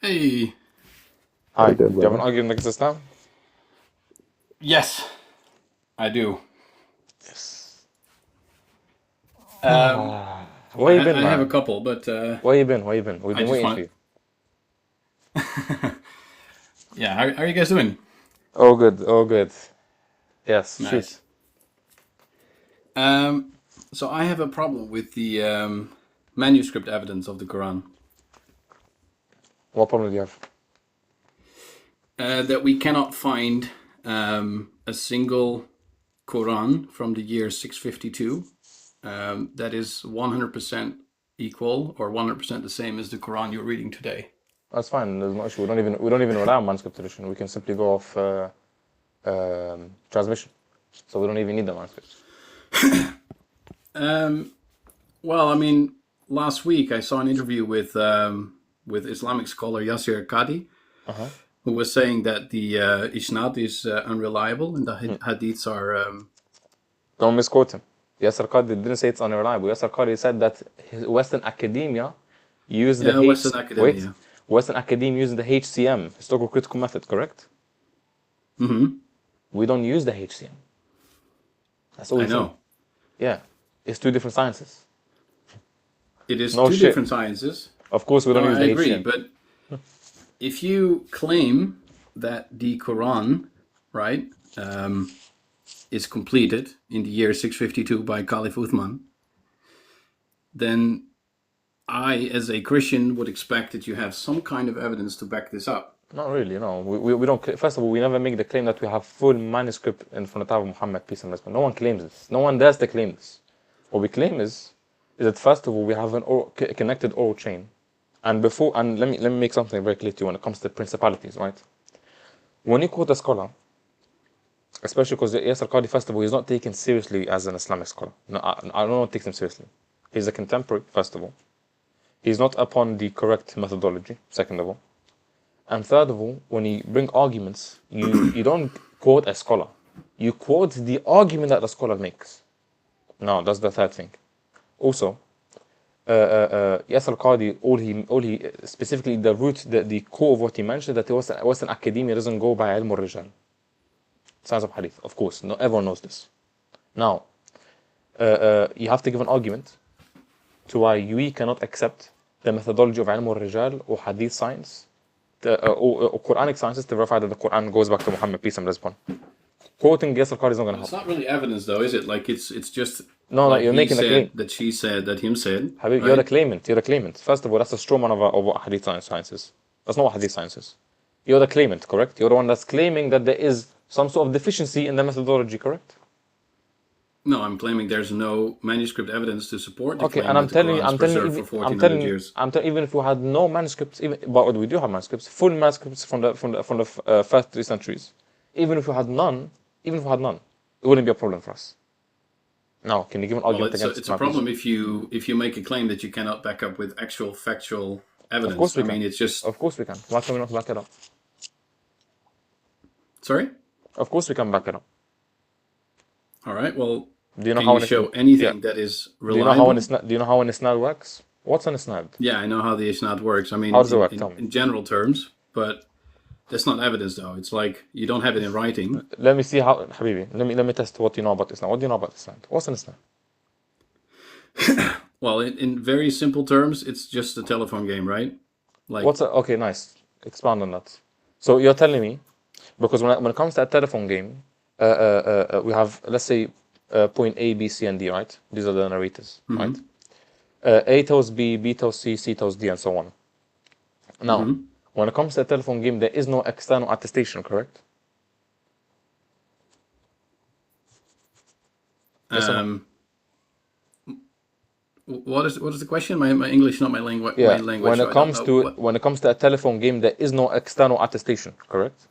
Hey, How Hi, you do doing, you have an brother? argument against Islam? yes, I do. Yes. Um, Where you been, I have a man? couple, but Where you been? Where you been? We've I been just waiting for want. you. Yeah, how are you guys doing? Oh, good. Oh, good. Yes, shoot. Nice. Um, so I have a problem with the manuscript evidence of the Quran What problem do you have? that we cannot find a single Quran from the year 652 that is 100% equal or 100% the same as the Quran you're reading today. That's fine. There's no issue. We don't even rely on manuscript tradition. We can simply go off transmission. So we don't even need the manuscripts. Um, Well, I mean, last week I saw an interview with Islamic scholar Yasser Qadi, Uh-huh. who was saying that the Isnad is unreliable and the Hadiths are. Don't misquote him. Yasser Qadhi didn't say it's unreliable. Yasser Qadhi said that Western academia used the Yeah, Western Wait. academia. Western academia used the HCM, historical critical method, correct? Hmm. We don't use the HCM. That's all I he said. know. Yeah. It's two different sciences. It is No two shit. different sciences. Of course, we don't No, use I the agree. HCM. But if you claim that the Quran, right, is completed in the year 652 by Caliph Uthman, then I, as a Christian, would expect that you have some kind of evidence to back this up. Not really, no. We don't. First of all, we never make the claim that we have full manuscript in front of Muhammad, peace and blessings. No one claims this. No one dares to claim this. What we claim is that first of all, we have an connected oral chain. And let me make something very clear to you when it comes to principalities, right? When you quote a scholar, especially because Yasser Qadi, first of all, he's not taken seriously as an Islamic scholar. No, I don't take him seriously. He's a contemporary, first of all. He's not upon the correct methodology, second of all. And third of all, when you bring arguments, you don't quote a scholar. You quote the argument that the scholar makes. Now, that's the third thing. Also, Yasser Qadi, all he specifically the core of what he mentioned, that Western academia doesn't go by ilm al-rijal, science of hadith. Of course, no, everyone knows this. Now, you have to give an argument to why we cannot accept the methodology of ilm al-rijal or hadith science, or Quranic sciences, to verify that the Quran goes back to Muhammad, peace and blessings upon him. Quoting Yasser Qadi is not going to It's help. not really evidence, though, is it? Like it's just No, like you're he making a claim. said, that she said, that him said, Habib, you're the right? claimant. You're the claimant. First of all, that's a straw man of what hadith science is. That's not what hadith science is. You're the claimant, correct? You're the one that's claiming that there is some sort of deficiency in the methodology, correct? No, I'm claiming there's no manuscript evidence to support the Okay, claim and that the Quran is preserved for 1400 years. even if we had no manuscripts, but we do have manuscripts, full manuscripts from the first 3 centuries. Even if we had none, it wouldn't be a problem for us. Now, can you give an Well, argument against it's a my position? problem if you make a claim that you cannot back up with actual factual Of course evidence. we I can. mean, it's just Of course we can. Why can we not back it up? sorry. Of course we can back it up. All right. Well, Do you know can how you an show yeah? anything that is Do you know how an reliable? isnad? Do you know how an isnad works? What's an isnad? Yeah, I know how the isnad works. I mean, How does it work? Tell me. in general terms, but that's not evidence, though. It's like you don't have it in writing. Let me see how, Habibi. Let me test what you know about isnad. What do you know about isnad? What's an isnad? Well, in very simple terms, it's just a telephone game, right? Like, Okay, nice. Expand on that. So you're telling me, because when it comes to a telephone game, we have, let's say, point A, B, C, and D, right? These are the narrators, right? A tells B, B tells C, C tells D, and so on. Now, when it comes to a telephone game, there is no external attestation, correct? Yes or no? what is the question? My English, not my language. My Yeah. language. So I don't know what. When it comes to a telephone game, there is no external attestation, correct?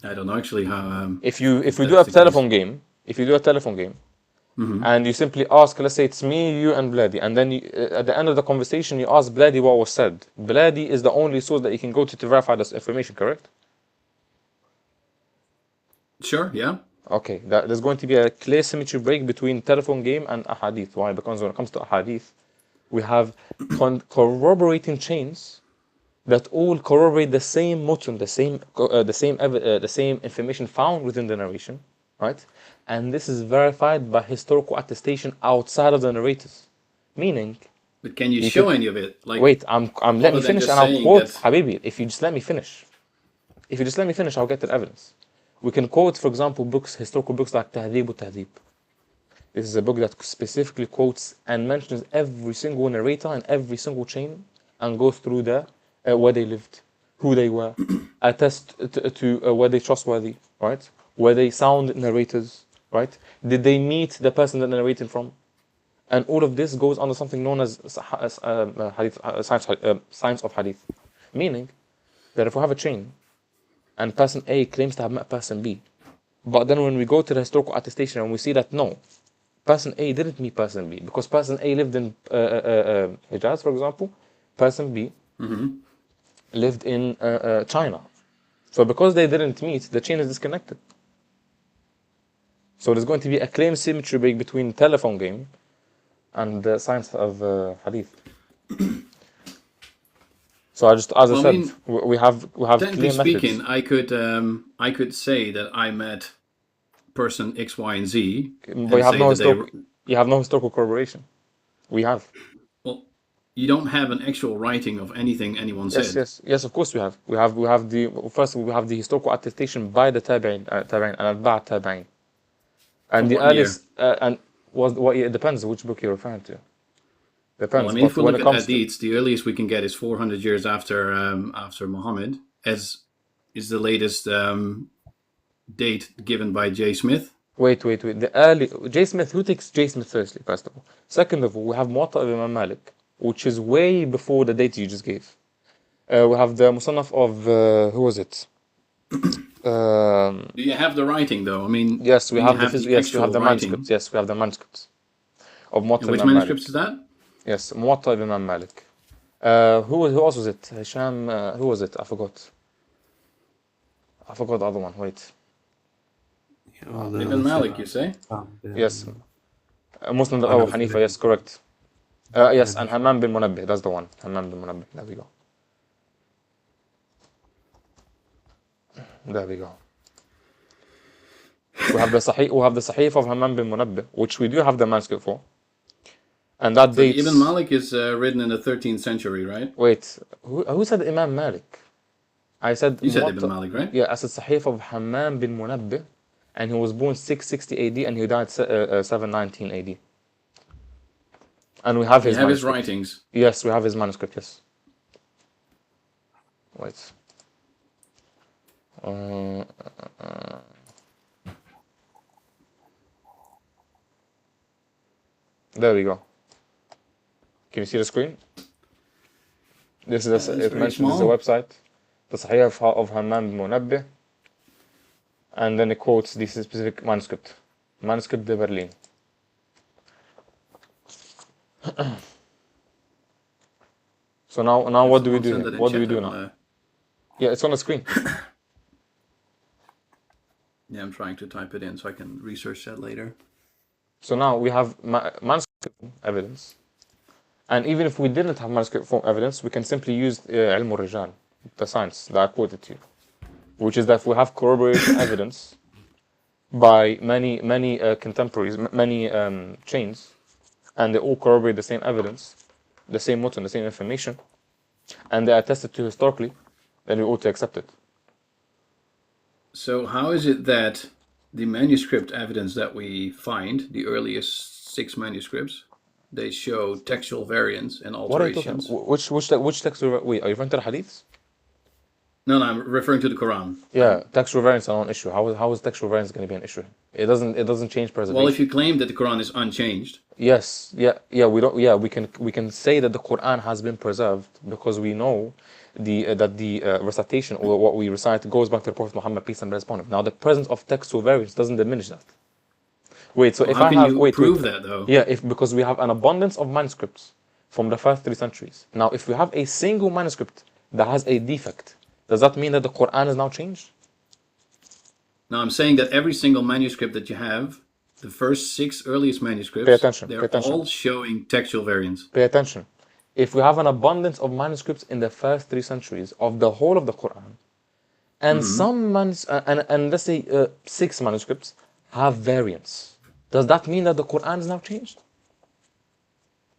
I don't know actually how. If you If do that's a the case. telephone game, and you simply ask, let's say it's me, you, and Blady, and then at the end of the conversation, you ask Blady what was said. Blady is the only source that you can go to verify this information, correct? Sure. Yeah. Okay, there's going to be a clear symmetry break between telephone game and ahadith. Why? Because when it comes to ahadith, we have corroborating chains that all corroborate the same mutun, the same information found within the narration, right? And this is verified by historical attestation outside of the narrators. Meaning, But can you you show could any of it? Like, wait. I'm let other me than finish, just and I'll saying quote that. Habibi. If you just let me finish, I'll get the evidence. We can quote, for example, historical books like Tahdhib al-Tahdhib. This is a book that specifically quotes and mentions every single narrator and every single chain and goes through where they lived, who they were, attest to were they trustworthy, right? Were they sound narrators, right? Did they meet the person that they're narrating from? And all of this goes under something known as hadith, science of hadith. Meaning that if we have a chain and person A claims to have met person B, but then when we go to the historical attestation and we see that no, person A didn't meet person B because person A lived in Hijaz, for example, person B lived in China. So because they didn't meet, the chain is disconnected. So there's going to be a claim symmetry break between telephone game and the science of hadith. So as I said, mean, we have technically clear speaking, methods. I could say that I met person X, Y, and Z, But and say that you have no historical corroboration. We have. well, you don't have an actual writing of anything anyone said. Yes. Of course we have. We have first of all, we have the historical attestation by the tabi'in, and atba' tabi'in. And From the what year? earliest and was what it depends which book you're referring to. Well, I Depends. mean, if But we when look it at comes to Hadiths, the earliest we can get is 400 years after Muhammad, as is the latest date given by J. Smith. wait. The early J. Smith. Who takes J. Smith firstly? First of all. Second of all, we have Muwatta of Imam Malik, which is way before the date you just gave. We have the Musannaf of who was it? Do you have the writing, though? I mean, Yes, we do you have have the we have actual the writing? manuscripts. Yes, we have the manuscripts of Muwatta And of which Imam manuscripts Malik. is that? Yes, Muwatta of Imam Malik. Who else was it? Hisham. Who was it? I forgot. The other one. Wait. Ibn Malik, you say? Yes, Muslim Abu Hanifa. Yes, correct. Yes, and Hammam bin Munabbih. That's the one. Hammam bin Munabbih. There we go. We have the Sahih of Hammam bin Munabbih, which we do have the manuscript for. And that So dates. Ibn Malik is written in the 13th century, right? Wait, who said Imam Malik? I said You said Ibn Malik, right? Yeah, I said Sahih of Hammam bin Munabbih, and he was born 660 AD and he died 719 AD. And we have You his have his manuscript. writings. Yes, we have his manuscript. Yes. Wait. There we go. Can you see the screen? This is it mentions the website, the Sahih of Hammam bin Munabbih, and then it quotes this specific manuscript, Manuscript de Berlin. So now what do we do? What do we do now? Yeah, it's on the screen. Yeah, I'm trying to type it in so I can research that later. So now we have manuscript evidence, and even if we didn't have manuscript form evidence, we can simply use Ilm al-Rijal, the science that I quoted to you, which is that we have corroboration evidence by many contemporaries, many chains, and they all corroborate the same evidence, the same mutun, the same information, and they are attested to historically, then we ought to accept it. So how is it that the manuscript evidence that we find, the earliest 6 manuscripts, they show textual variants and alterations? What are you talking? Which text? Wait, are you referring to the hadiths? No, I'm referring to the Quran. Yeah, textual variants are not an issue. How is textual variants going to be an issue? It doesn't change preservation. Well, if you claim that the Quran is unchanged. Yes, we can say that the Quran has been preserved because we know that the recitation or what we recite goes back to the Prophet Muhammad, peace and blessings upon him. Now, the presence of textual variants doesn't diminish that. Wait, so Well, if how I can have you prove that though? Yeah, because we have an abundance of manuscripts from the first 3 centuries. Now, if we have a single manuscript that has a defect, does that mean that the Quran is now changed? Now I'm saying that every single manuscript that you have, the first 6 earliest Pay manuscripts, attention. Pay they're attention. all showing textual variants. Pay attention. If we have an abundance of manuscripts in the first 3 centuries of the whole of the Quran, and and let's say 6 manuscripts have variants, does that mean that the Quran is now changed?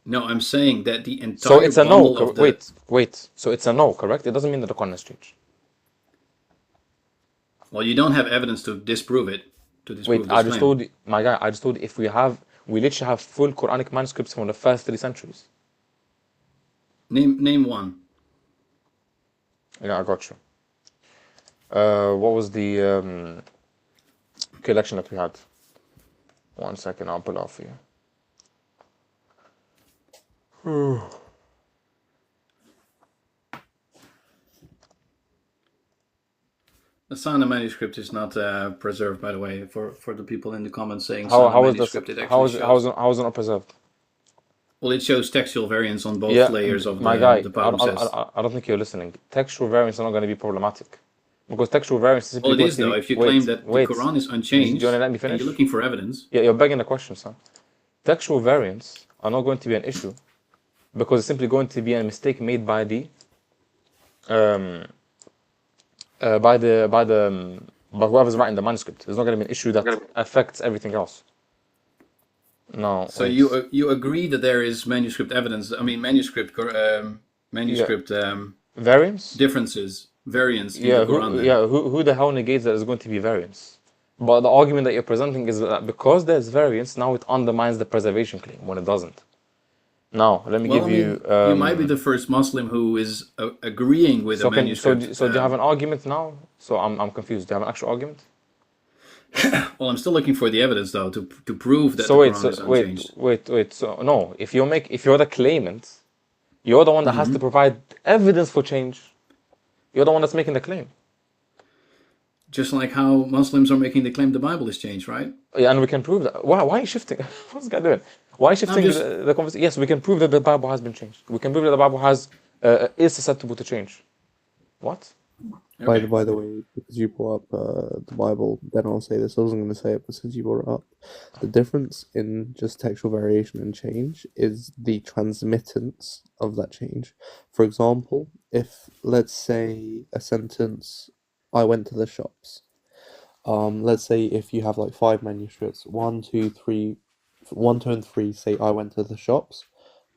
No, I'm saying that the So entire it's a no. bundle of the. Wait. So it's a no, correct? It doesn't mean that the Quran has changed. Well, you don't have evidence to disprove it. To disprove Wait, this I just claim. told you, my guy. I just told you if we literally have full Quranic manuscripts from the first 3 centuries. Name one. Yeah, I got you. What was the collection that we had? 1 second, I'll pull it out for you. The Sana manuscript is not preserved, by the way, for the people in the comments saying How Sana is manuscript. this? It actually shows. How is it not preserved? Well, it shows textual variants on both Yeah, layers of my guy. the palimpsest. I don't think you're listening. Textual variants are not going to be problematic because textual variants is simply Well, it going is to though. be. If you claim that the Wait. Quran is Do you unchanged want to let me and finish? you're looking for evidence, Yeah, you're begging the question, son. Textual variants are not going to be an issue because it's simply going to be a mistake made by the by whoever's writing the manuscript. There's not going to be an issue that affects everything else. No. so wait. you agree that there is manuscript evidence. I mean, manuscript Variants? differences, variants in Yeah. the Quran. Then. Who the hell negates that there's going to be variants? But the argument that you're presenting is that because there's variance, now it undermines the preservation claim when it doesn't. Now, let me Well, give I mean, you. you might be the first Muslim who is agreeing with a manuscript. So do you have an argument now? So I'm confused. Do you have an actual argument? Well, I'm still looking for the evidence though to prove that So the wait, Quran is so unchanged. wait. So no, if you're the claimant, you're the one that has to provide evidence for change. You're the one that's making the claim. Just like how Muslims are making the claim the Bible is changed, right? Yeah, and we can prove that. Why are you shifting? What's this guy doing? Why are you shifting just- the conversation? Yes, we can prove that the Bible has been changed. We can prove that the Bible is susceptible to change. What? Okay. By the way, because you brought up the Bible, then I'll say this. I wasn't going to say it, but since you brought it up, the difference in just textual variation and change is the transmittance of that change. For example, if let's say a sentence, I went to the shops. Let's say if you have like 5 manuscripts, 1, 2, 3, 1, 2, and 3 say I went to the shops.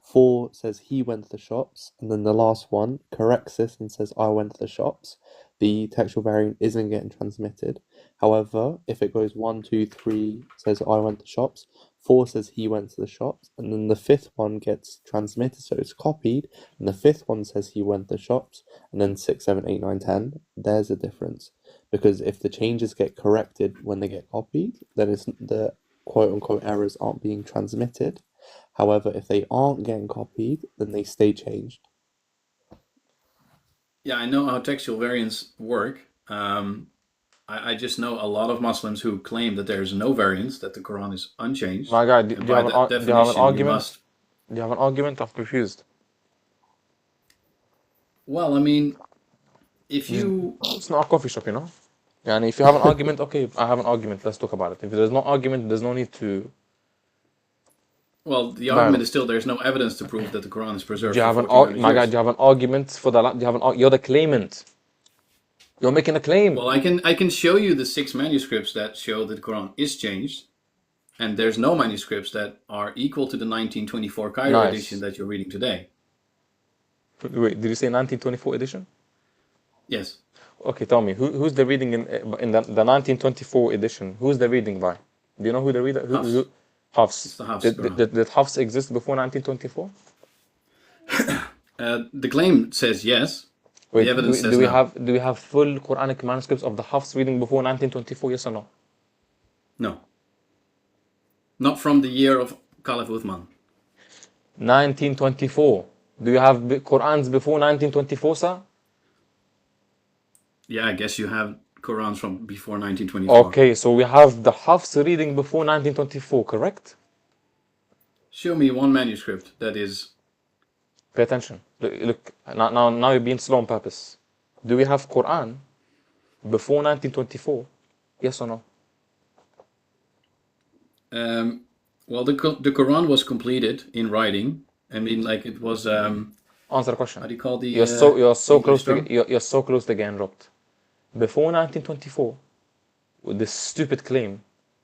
4 says he went to the shops, and then the last one corrects this and says I went to the shops. The textual variant isn't getting transmitted. However, if it goes 1, 2, 3 says I went to shops, 4 says he went to the shops, and then the 5th one gets transmitted, so it's copied, and the 5th one says he went to the shops, and then 6, 7, 8, 9, 10. There's a difference. Because if the changes get corrected when they get copied, then it's the quote unquote errors aren't being transmitted. However, if they aren't getting copied, then they stay changed. Yeah, I know how textual variants work. I just know a lot of Muslims who claim that there's no variance, that the Quran is unchanged. My God, do And you by have that do you have an definition, you argument? must. Do you have an argument? I'm confused. Well, I mean, if you. It's not a coffee shop, you know. Yeah, and if you have an argument, okay, I have an argument. Let's talk about it. If there's no argument, there's no need to. Well, the No. argument is still there's no evidence to prove that the Quran is preserved Do you have for an 1400 my God? years. Do you have an argument for the? Do you have an? You're the claimant. You're making a claim. Well, I can show you the 6 manuscripts that show that the Quran is changed, and there's no manuscripts that are equal to the 1924 Cairo Nice. edition that you're reading today. Wait, did you say 1924 edition? Yes. Okay, tell me who's the reading in the 1924 edition? Who's the reading by? Do you know who the reader? Hafs. Hafs. It's the Hafs Quran. Did Hafs exist before 1924? The claim says yes. Wait, The evidence says do we no. do we have full Quranic manuscripts of the Hafs reading before 1924? Yes or no? No. Not from the year of Caliph Uthman. 1924. Do you have Qurans before 1924, sir? Yeah, I guess you have Qurans from before 1924. Okay, so we have the Hafs reading before 1924, correct? Show me one manuscript that is. Pay attention. Look, now you're being slow on purpose. Do we have Quran before 1924 Yes or no? Well, the Quran was completed in writing. I mean, like it was. Answer the question. How do you call the You're so English close to term? you're so close to getting robbed. Before 1924, with this stupid claim,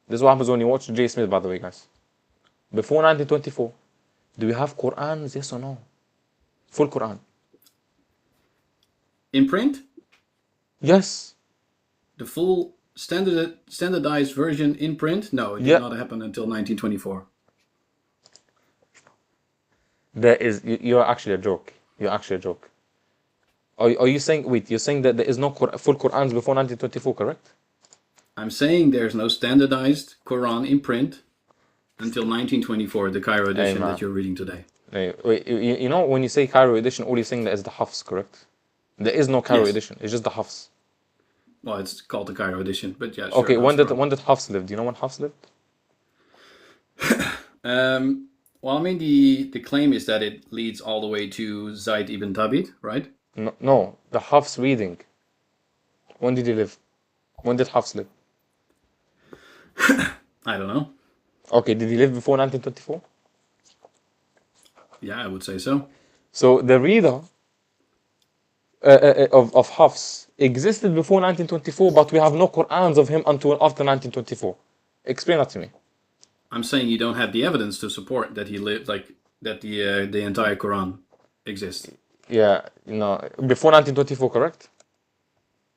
this is what happens when you watch J. Smith, by the way, guys. Before 1924, do we have Qur'ans? Yes or no? Full Qur'an. In print, Yes. the full standardized version in print. No, it did Yeah. not happen until 1924. You're actually a joke. You're actually a joke. Are you saying, wait, you're saying that there is no full Qur'ans before 1924, correct? I'm saying there's no standardized Quran in print until 1924, the Cairo edition man. that you're reading today. Wait, you know when you say Cairo edition, all you're saying that is the Hafs, correct? There is no Cairo Yes. edition. It's just the Hafs. Well, it's called the Cairo edition, but yeah. Okay, sure, when that's did Hafs live? Do you know when Hafs lived? Well, I mean, the claim is that it leads all the way to Zayd ibn Thabit, right? No, the Hafs reading. When did he live? When did Hafs live? I don't know. Okay, did he live before 1924? Yeah, I would say so. So the reader of Hafs existed before 1924, but we have no Qur'ans of him until after 1924. Explain that to me. I'm saying you don't have the evidence to support that he lived, like that the entire Quran exists. Yeah, before 1924, correct?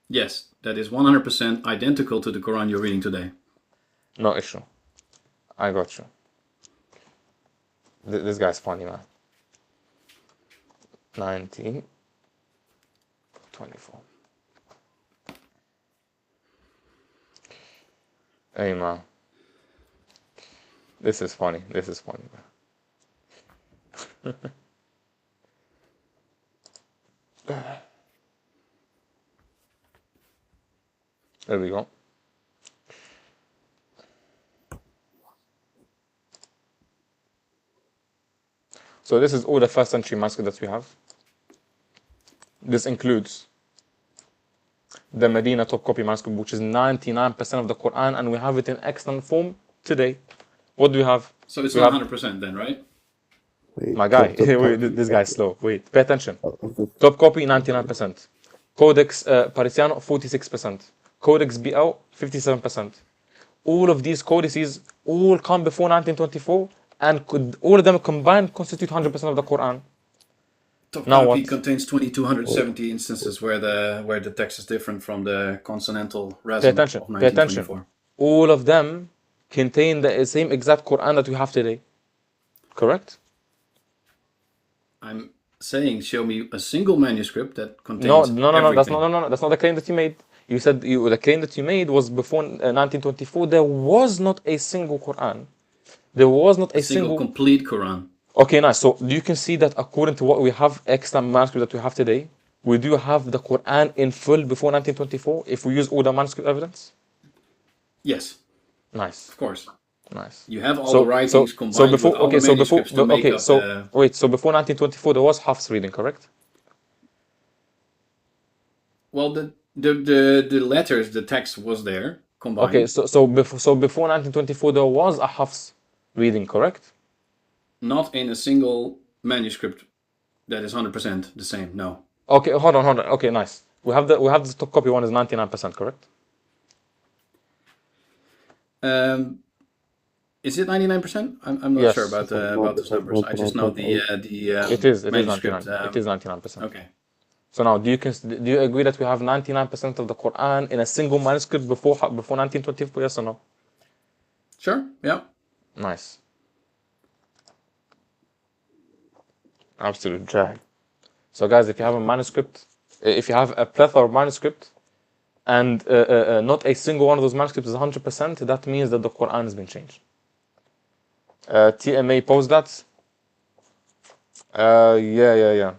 Yes, that is 100% identical to the Quran you're reading today. No issue. I got you. This guy's funny, man. 1924. Hey, man. This is funny. This is funny, man. There we go. So this is all the first century manuscript that we have. This includes the Medina top copy manuscript, which is 99% of the Quran, and we have it in excellent form today. What do we have? So it's We not have- 100% then, right? Wait, My guy, top wait, copy this guy's slow. Wait, pay attention. of the Top copy 99%. Codex Parisiano 46%. Codex BL 57%. All of these codices all come before 1924, and all of them combined constitute 100% of the Quran. Top Now copy what? contains 2270 instances where the text is different from the consonantal Pay rasm attention. of Pay attention. 1924. All of them contain the same exact Quran that we have today. Correct? I'm saying show me a single manuscript that contains No. everything. That's not the claim that you made. You said the claim that you made was before 1924. There was not a single Quran. There was not a Single complete Quran. Okay, nice. So you can see that according to what we have, extra manuscript that we have today, we do have the Quran in full before 1924 if we use all the manuscript evidence. Yes, Nice, of course. nice. You have all the writings combined so before with all okay, the so before manuscripts to make okay, up so the... wait, so before 1924 there was Hafs reading, correct? Well, the letters, the text was there combined. Okay, so before 1924 there was a Hafs reading, correct? Not in a single manuscript that is 100% the same. No. Okay, hold on. Okay, nice. We have the top copy one is 99%, correct? Is it 99%? I'm not Yes. sure about those numbers. I just know the It is manuscript. 99. It is 99%. Okay. So now, do you agree that we have 99% of the Quran in a single manuscript before 1924? Yes or no? Sure. Yeah. Nice. Absolute drag. So guys, if you have a manuscript, if you have a plethora of manuscript, and not a single one of those manuscripts is 100%, that means that the Quran has been changed. TMA post that. Yeah.